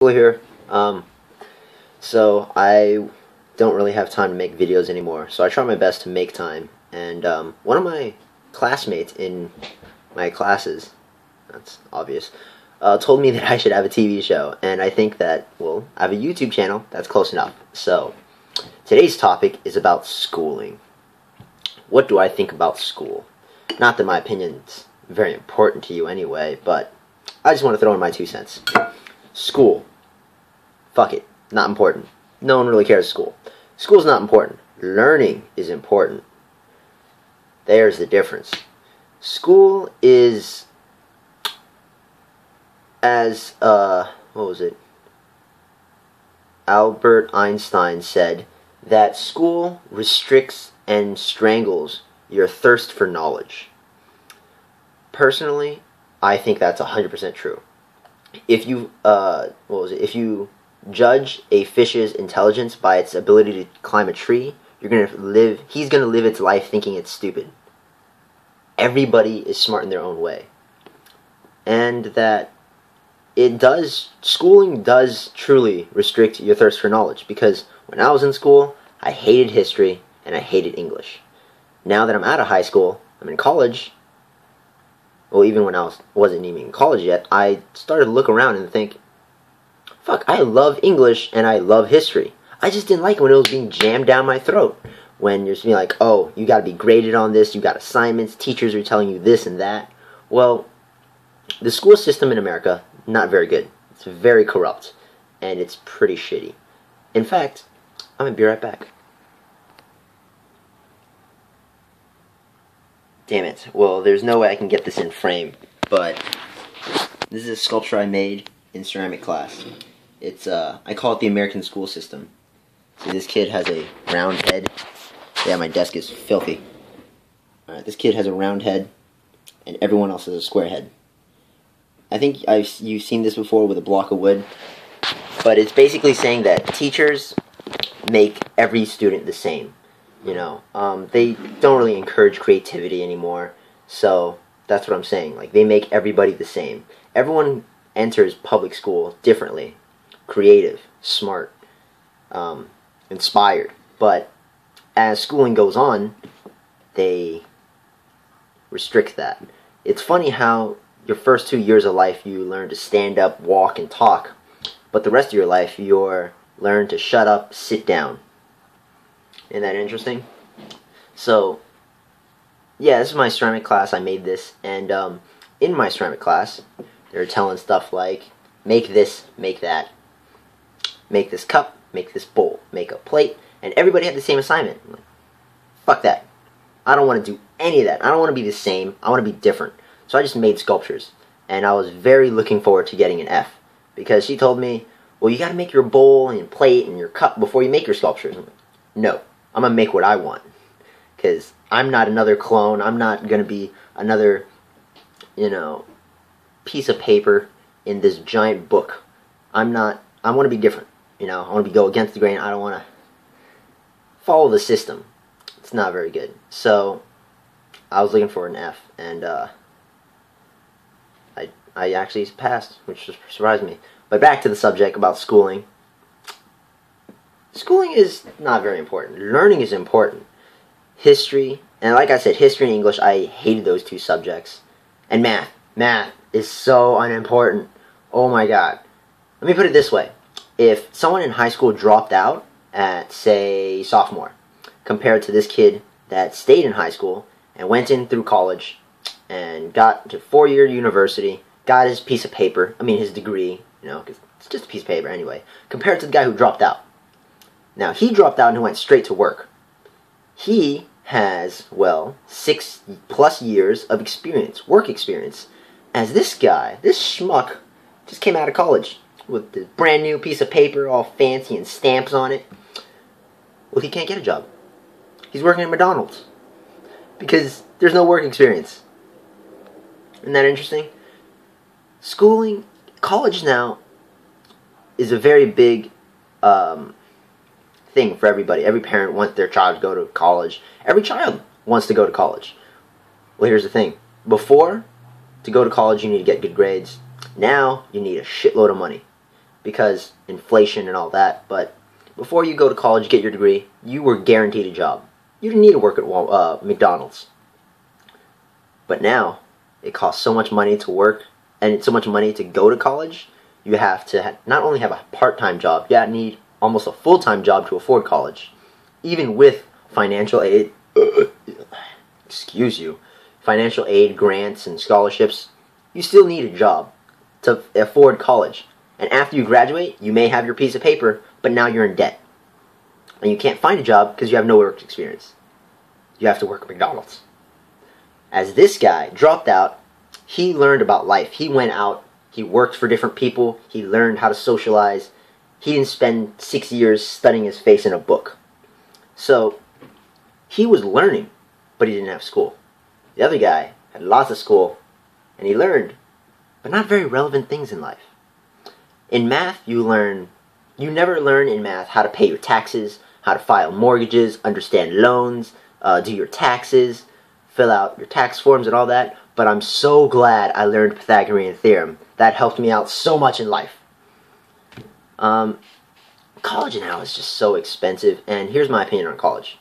Here. So I don't really have time to make videos anymore, so I try my best to make time. And one of my classmates in my classes, that's obvious, told me that I should have a TV show, and I think that, well, I have a YouTube channel, that's close enough. So today's topic is about schooling. What do I think about school? Not that my opinion's very important to you anyway, but I just want to throw in my 2 cents. School. Fuck it. Not important. No one really cares school. School's not important. Learning is important. There's the difference. School is, as, what was it? Albert Einstein said that school restricts and strangles your thirst for knowledge. Personally, I think that's 100% true. If you, If you judge a fish's intelligence by its ability to climb a tree, he's gonna live its life thinking it's stupid. Everybody is smart in their own way. And that schooling does truly restrict your thirst for knowledge, because when I was in school, I hated history and I hated English. Now that I'm out of high school, I'm in college. Well, even when I wasn't even in college yet, I started to look around and think, fuck, I love English and I love history. I just didn't like it when it was being jammed down my throat. When you're being like, oh, you gotta be graded on this, you got assignments, teachers are telling you this and that. Well, the school system in America, not very good. It's very corrupt, and it's pretty shitty. In fact, I'm gonna be right back. Damn it. Well, there's no way I can get this in frame, but this is a sculpture I made in ceramic class. It's, I call it the American school system. See, this kid has a round head. Yeah, my desk is filthy. Alright, this kid has a round head, and everyone else has a square head. I think you've seen this before with a block of wood, but it's basically saying that teachers make every student the same. You know, they don't really encourage creativity anymore, so that's what I'm saying. Like, they make everybody the same. Everyone enters public school differently. Creative, smart, inspired. But as schooling goes on, they restrict that. It's funny how your first 2 years of life you learn to stand up, walk, and talk, but the rest of your life you learn to shut up, sit down. Isn't that interesting? So, yeah, this is my ceramic class. I made this, and in my ceramic class, they're telling stuff like, make this, make that, make this cup, make this bowl, make a plate, and everybody had the same assignment. I'm like, fuck that. I don't want to do any of that. I don't want to be the same. I want to be different. So I just made sculptures, and I was very looking forward to getting an F, because she told me, well, you got to make your bowl and your plate and your cup before you make your sculptures. I'm like, no. I'm going to make what I want, because I'm not another clone. I'm not going to be another, piece of paper in this giant book. I want to be different, I want to go against the grain. I don't want to follow the system. It's not very good. So, I was looking for an F, and I actually passed, which just surprised me. But back to the subject about schooling. Schooling is not very important. Learning is important. History, and like I said, history and English, I hated those 2 subjects. And math. Math is so unimportant. Oh my god. Let me put it this way. If someone in high school dropped out at, say, sophomore, compared to this kid that stayed in high school and went in through college and got to 4-year university, got his piece of paper, his degree, because it's just a piece of paper anyway, compared to the guy who dropped out. Now, he dropped out and went straight to work. He has, 6+ years of experience, work experience, as this guy, this schmuck, just came out of college with the brand new piece of paper, all fancy and stamps on it. Well, he can't get a job. He's working at McDonald's, because there's no work experience. Isn't that interesting? Schooling, college now, is a very big, thing for everybody. Every parent wants their child to go to college. Every child wants to go to college. Well, here's the thing. Before, to go to college, you need to get good grades. Now, you need a shitload of money. because inflation and all that. But before you go to college, get your degree, you were guaranteed a job. You didn't need to work at McDonald's. But now, it costs so much money to work, and it's so much money to go to college, you have to not only have a part-time job, you need almost a full-time job to afford college. Even with financial aid, financial aid, grants, and scholarships, you still need a job to afford college. And after you graduate, you may have your piece of paper, but now you're in debt. And you can't find a job because you have no work experience. You have to work at McDonald's. As this guy dropped out, he learned about life. He went out, he worked for different people, he learned how to socialize. He didn't spend 6 years studying his face in a book. So, he was learning, but he didn't have school. The other guy had lots of school, and he learned, but not very relevant things in life. In math, you never learn in math how to pay your taxes, how to file mortgages, understand loans, do your taxes, fill out your tax forms and all that. But I'm so glad I learned Pythagorean theorem. That helped me out so much in life. College now is just so expensive, and here's my opinion on college.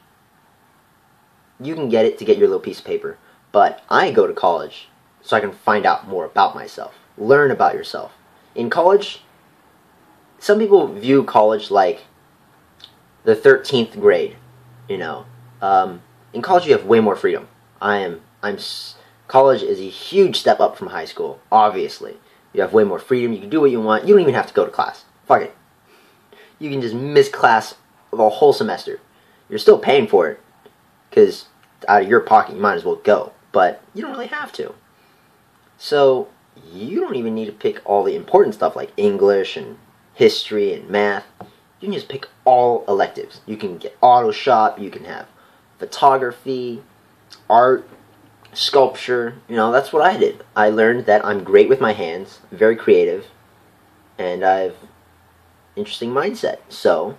You can get it to get your little piece of paper, but I go to college so I can find out more about myself, learn about yourself. In college, some people view college like the 13th grade, you know. In college you have way more freedom. College is a huge step up from high school, obviously. You have way more freedom, you can do what you want, you don't even have to go to class. Fuck it. You can just miss class the whole semester. You're still paying for it, because out of your pocket you might as well go, but you don't really have to. So, you don't even need to pick all the important stuff like English and history and math. You can just pick all electives. You can get auto shop, you can have photography, art, sculpture. You know, that's what I did. I learned that I'm great with my hands, very creative, and I've interesting mindset. So,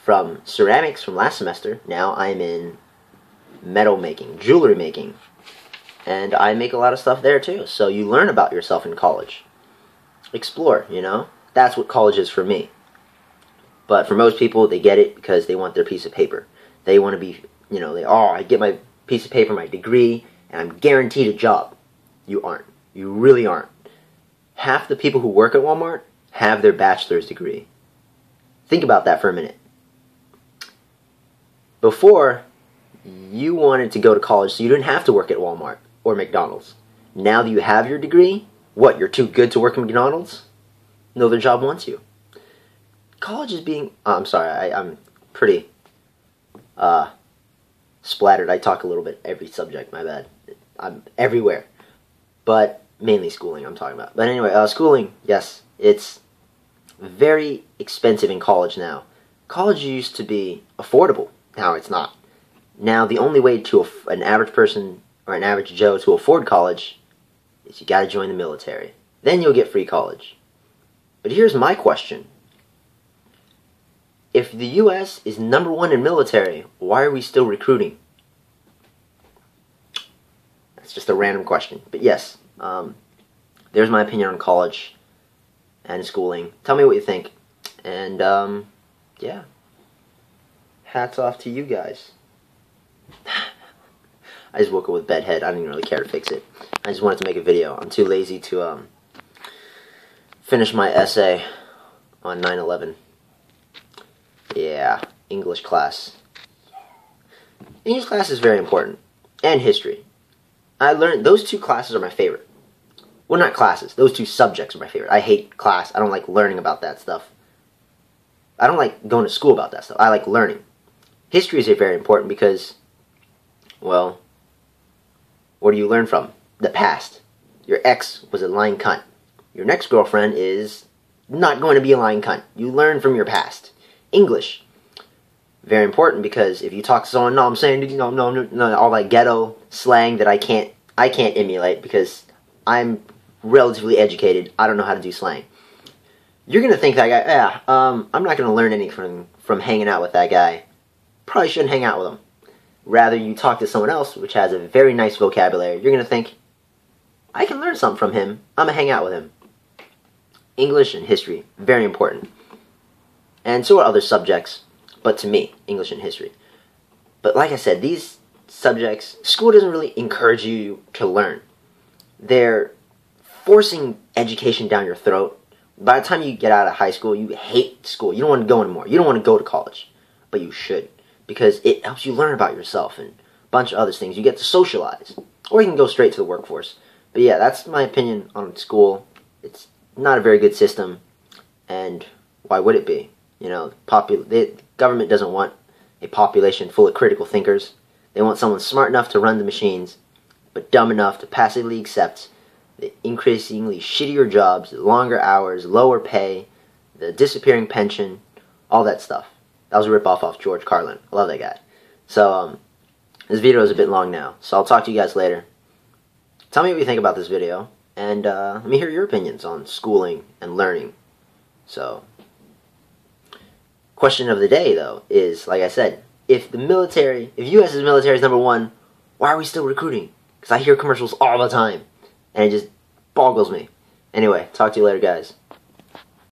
from ceramics from last semester, now I'm in metal making, jewelry making, and I make a lot of stuff there too. So you learn about yourself in college. Explore, you know? That's what college is for me. But for most people, they get it because they want their piece of paper. They want to be, you know, I get my piece of paper, my degree, and I'm guaranteed a job. You aren't. You really aren't. Half the people who work at Walmart have their bachelor's degree. Think about that for a minute. Before, you wanted to go to college so you didn't have to work at Walmart or McDonald's. Now that you have your degree, what, you're too good to work at McDonald's? No other job wants you. College is being... I'm sorry, I'm pretty splattered. I talk a little bit every subject, my bad. I'm everywhere. But mainly schooling I'm talking about. But anyway, schooling, yes, it's very expensive in college now. College used to be affordable. Now it's not. Now the only way to an average person or an average Joe to afford college is you gotta join the military. Then you'll get free college. But here's my question. If the U.S. is #1 in military, why are we still recruiting? That's just a random question. But yes, there's my opinion on college and schooling. Tell me what you think. And, yeah. Hats off to you guys. I just woke up with bedhead. I didn't even really care to fix it. I just wanted to make a video. I'm too lazy to finish my essay on 9/11. Yeah, English class. English class is very important. And history. I learned those two classes are my favorite. Well, not classes. Those two subjects are my favorite. I hate class. I don't like learning about that stuff. I don't like going to school about that stuff. I like learning. History is very important because, well, what do you learn from? The past. Your ex was a lying cunt. Your next girlfriend is not going to be a lying cunt. You learn from your past. English. Very important because if you talk to someone, no, I'm saying, no, all that ghetto slang that I can't emulate because I'm relatively educated. I don't know how to do slang. You're going to think that guy, I'm not going to learn anything from hanging out with that guy. Probably shouldn't hang out with him. Rather, you talk to someone else, which has a very nice vocabulary. You're going to think, I can learn something from him. I'm going to hang out with him. English and history, very important. And so are other subjects, but to me, English and history. But like I said, these subjects, school doesn't really encourage you to learn. They're forcing education down your throat. By the time you get out of high school, you hate school. You don't want to go anymore. You don't want to go to college. But you should, because it helps you learn about yourself and a bunch of other things. You get to socialize. Or you can go straight to the workforce. But yeah, that's my opinion on school. It's not a very good system. And why would it be? You know, the government doesn't want a population full of critical thinkers. They want someone smart enough to run the machines, but dumb enough to passively accept the increasingly shittier jobs, the longer hours, lower pay, the disappearing pension, all that stuff. That was a ripoff off George Carlin. I love that guy. So, this video is a bit long now, so I'll talk to you guys later. Tell me what you think about this video, and let me hear your opinions on schooling and learning. So, question of the day, though, is, like I said, if U.S.'s military is number one, why are we still recruiting? Because I hear commercials all the time, and it just boggles me. Anyway, talk to you later, guys.